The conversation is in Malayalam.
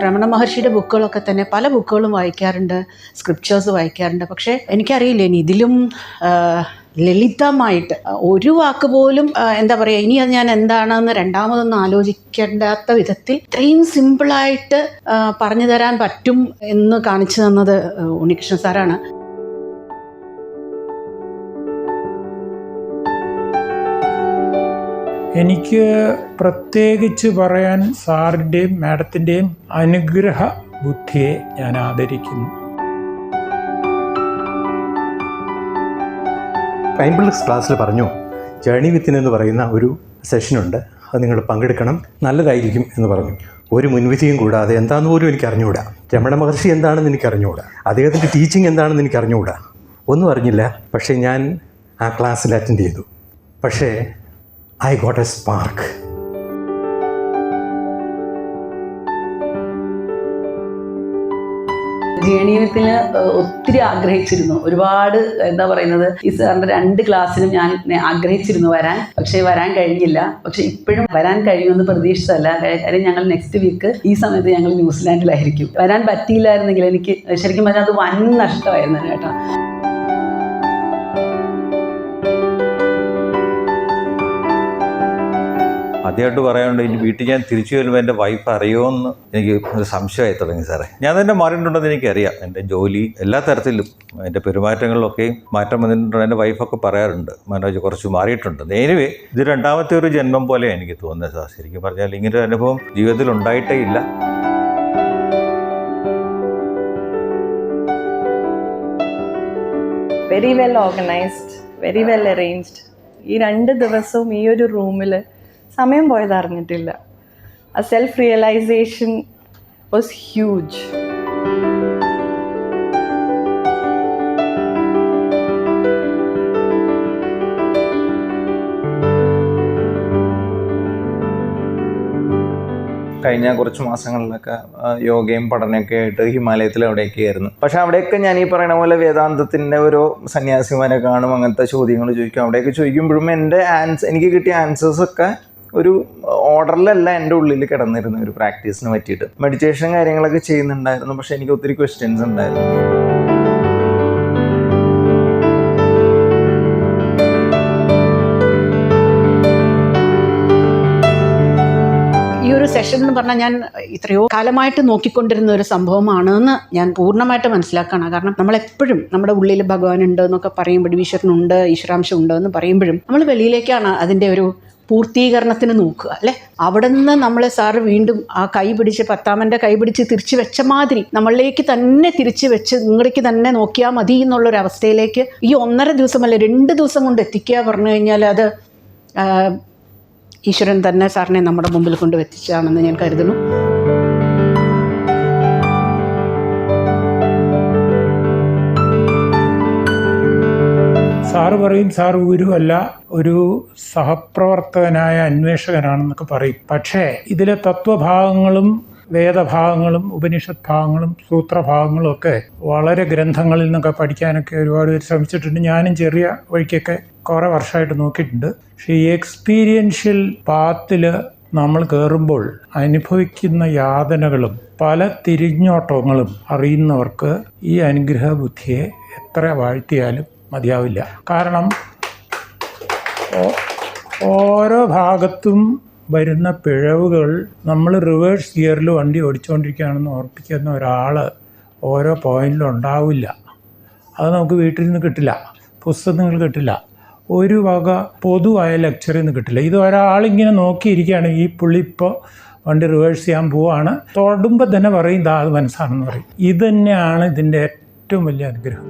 രമണ മഹർഷിയുടെ ബുക്കുകളൊക്കെ തന്നെ പല ബുക്കുകളും വായിക്കാറുണ്ട്, സ്ക്രിപ്ചേഴ്സ് വായിക്കാറുണ്ട്. പക്ഷേ എനിക്കറിയില്ല ഇനി ഇതിലും ലളിതമായിട്ട് ഒരു വാക്ക് പോലും എന്താ പറയുക, ഇനി അത് ഞാൻ എന്താണെന്ന് രണ്ടാമതൊന്നും ആലോചിക്കേണ്ടാത്ത വിധത്തിൽ ഇത്രയും സിമ്പിളായിട്ട് പറഞ്ഞു തരാൻ പറ്റും എന്ന് കാണിച്ചു തന്നത് ഉണ്ണികൃഷ്ണൻ സാറാണ്. എനിക്ക് പ്രത്യേകിച്ച് പറയാൻ സാറിൻ്റെയും മാഡത്തിൻ്റെയും അനുഗ്രഹ ബുദ്ധിയെ ഞാൻ ആദരിക്കുന്നു. പൈൻബിൾസ് ക്ലാസ്സിൽ പറഞ്ഞു, ജേണി വിത്തിൻ എന്ന് പറയുന്ന ഒരു സെഷനുണ്ട്, അത് നിങ്ങൾ പങ്കെടുക്കണം, നല്ലതായിരിക്കും എന്ന് പറഞ്ഞു. ഒരു മുൻവിധിയും കൂടാതെ എന്താണെന്ന് പോലും എനിക്ക് അറിഞ്ഞുകൂടാ. രമണ മഹർഷി എന്താണെന്ന് എനിക്ക് അറിഞ്ഞുകൂടാ, അദ്ദേഹത്തിൻ്റെ ടീച്ചിങ് എന്താണെന്ന് എനിക്ക് അറിഞ്ഞുകൂടാ, ഒന്നും അറിഞ്ഞില്ല. പക്ഷേ ഞാൻ ആ ക്ലാസ്സിൽ അറ്റൻഡ് ചെയ്തു. പക്ഷേ I got a spark. ജേണീയത്തിന് ഒത്തിരി ആഗ്രഹിച്ചിരുന്നു. ഒരുപാട് എന്താ പറയുന്നത്, ഈ സാറിൻ്റെ 2 ക്ലാസ്സിനും ഞാൻ ആഗ്രഹിച്ചിരുന്നു വരാൻ. പക്ഷേ വരാൻ കഴിഞ്ഞില്ല. പക്ഷേ ഇപ്പോഴും വരാൻ കഴിയുമെന്ന് പ്രതീക്ഷിച്ചതല്ല. കാര്യം ഞങ്ങൾ നെക്സ്റ്റ് വീക്ക് ഈ സമയത്ത് ഞങ്ങൾ ന്യൂസിലാൻഡിലായിരിക്കും. വരാൻ പറ്റിയില്ലായിരുന്നെങ്കിൽ എനിക്ക് ശരിക്കും പറഞ്ഞാൽ അത് വൻ നഷ്ടമായിരുന്നു കേട്ടോ. ആദ്യമായിട്ട് പറയാനുണ്ട്, ഇനി വീട്ടിൽ ഞാൻ തിരിച്ചു വരുമ്പോൾ എൻ്റെ വൈഫ് അറിയുമെന്ന് എനിക്ക് ഒരു സംശയമായി തുടങ്ങി സാറേ. ഞാൻ തന്നെ മാറിയിട്ടുണ്ടെന്ന് എനിക്കറിയാം. എൻ്റെ ജോലി എല്ലാ തരത്തിലും എൻ്റെ പെരുമാറ്റങ്ങളിലൊക്കെയും മാറ്റം വന്നിട്ടുണ്ട്. എൻ്റെ വൈഫൊക്കെ പറയാറുണ്ട്, മനോജ് കുറച്ച് മാറിയിട്ടുണ്ട്. എനിവേ, ഇത് 2ാമത്തെ ഒരു ജന്മം പോലെ എനിക്ക് തോന്നുന്നത് സാർ. ശരിക്കും പറഞ്ഞാൽ ഇങ്ങനൊരു അനുഭവം ജീവിതത്തിൽ ഉണ്ടായിട്ടേ ഇല്ല. Very well organised, very well arranged. ഈ 2 ദിവസവും ഈ ഒരു റൂമിൽ സമയം പോയത് അറിഞ്ഞിട്ടില്ല. ആ സെൽഫ് റിയലൈസേഷൻ വാസ് ഹ്യൂജ്. കഴിഞ്ഞ കുറച്ച് മാസങ്ങളിലൊക്കെ യോഗയും പഠനമൊക്കെ ആയിട്ട് ഹിമാലയത്തിൽ അവിടെയൊക്കെ ആയിരുന്നു. പക്ഷെ അവിടെയൊക്കെ ഞാൻ ഈ പറയുന്ന പോലെ വേദാന്തത്തിൻ്റെ ഓരോ സന്യാസിമാരെ കാണും, അങ്ങനത്തെ ചോദ്യങ്ങൾ ചോദിക്കും. അവിടെയൊക്കെ ചോദിക്കുമ്പോഴും എനിക്ക് കിട്ടിയ ആൻസേഴ്സൊക്കെ ഒരു ഓർഡറിലല്ല എൻ്റെ ഉള്ളിൽ കിടന്നിരുന്നു. ഒരു പ്രാക്ടീസിന് പറ്റിയിട്ട് മെഡിറ്റേഷൻ കാര്യങ്ങളൊക്കെ ചെയ്യുന്നുണ്ടായിരുന്നു. പക്ഷെ എനിക്ക് ഒത്തിരി ക്വസ്റ്റ്യൻസ് ഉണ്ടായിരുന്നു. ഈ ഒരു സെഷൻ എന്ന് പറഞ്ഞാൽ ഞാൻ ഇത്രയോ കാലമായിട്ട് നോക്കിക്കൊണ്ടിരുന്ന ഒരു സംഭവമാണെന്ന് ഞാൻ പൂർണ്ണമായിട്ട് മനസ്സിലാക്കണം. കാരണം നമ്മളെപ്പോഴും നമ്മുടെ ഉള്ളിൽ ഭഗവാൻ ഉണ്ട് എന്നൊക്കെ പറയുമ്പോഴും, ഈശ്വരനുണ്ട്, ഈശ്വരാംശം ഉണ്ട് എന്ന് പറയുമ്പോഴും നമ്മൾ വെളിയിലേക്കാണ് അതിൻ്റെ ഒരു പൂർത്തീകരണത്തിന് നോക്കുക, അല്ലേ? അവിടെ നിന്ന് നമ്മളെ സാറ് വീണ്ടും ആ കൈ പിടിച്ച്, 10ാമൻ്റെ കൈ പിടിച്ച് തിരിച്ചു വെച്ച മാതിരി നമ്മളിലേക്ക് തന്നെ തിരിച്ചു വെച്ച് ഇങ്ങടേക്ക് തന്നെ നോക്കിയാൽ മതി എന്നുള്ളൊരവസ്ഥയിലേക്ക് ഈ 1.5 ദിവസമല്ല 2 ദിവസം കൊണ്ട് എത്തിക്കുക പറഞ്ഞു കഴിഞ്ഞാൽ അത് ഈശ്വരൻ തന്നെ സാറിനെ നമ്മുടെ മുമ്പിൽ കൊണ്ടുവെത്തിച്ചതാണെന്ന് ഞാൻ കരുതുന്നു. സാറ് പറയും സാർ ഗുരുവല്ല, ഒരു സഹപ്രവർത്തകനായ അന്വേഷകനാണെന്നൊക്കെ പറയും. പക്ഷേ ഇതിലെ തത്വഭാഗങ്ങളും വേദഭാഗങ്ങളും ഉപനിഷത് ഭാഗങ്ങളും സൂത്രഭാഗങ്ങളും ഒക്കെ വളരെ ഗ്രന്ഥങ്ങളിൽ നിന്നൊക്കെ പഠിക്കാനൊക്കെ ഒരുപാട് പേര് ശ്രമിച്ചിട്ടുണ്ട്. ഞാനും ചെറിയ വഴിക്കൊക്കെ കുറേ വർഷമായിട്ട് നോക്കിയിട്ടുണ്ട്. പക്ഷേ ഈ എക്സ്പീരിയൻഷ്യൽ പാത്തിൽ നമ്മൾ കയറുമ്പോൾ അനുഭവിക്കുന്ന യാതനകളും പല തിരിഞ്ഞോട്ടങ്ങളും അറിയുന്നവർക്ക് ഈ അനുഗ്രഹ ബുദ്ധിയെ എത്ര വാഴ്ത്തിയാലും മതിയാവില്ല. കാരണം ഓരോ ഭാഗത്തും വരുന്ന പിഴവുകൾ നമ്മൾ റിവേഴ്സ് ഗിയറിൽ വണ്ടി ഓടിച്ചുകൊണ്ടിരിക്കുകയാണെന്ന് ഓർപ്പിക്കുന്ന ഒരാൾ ഓരോ പോയിന്റിലും ഉണ്ടാവില്ല. അത് നമുക്ക് വീട്ടിൽ നിന്ന് കിട്ടില്ല, പുസ്തകങ്ങൾ കിട്ടില്ല, ഒരു വക പൊതുവായ ലെക്ചറിൽ നിന്ന് കിട്ടില്ല. ഇത് ഒരാളിങ്ങനെ നോക്കിയിരിക്കുകയാണ്, ഈ പുള്ളി ഇപ്പോൾ വണ്ടി റിവേഴ്സ് ചെയ്യാൻ പോവാണ്, തൊടുമ്പോൾ തന്നെ പറയും അത് മനസ്സാണെന്ന് പറയും. ഇത് തന്നെയാണ് ഇതിൻ്റെ ഏറ്റവും വലിയ അനുഗ്രഹം.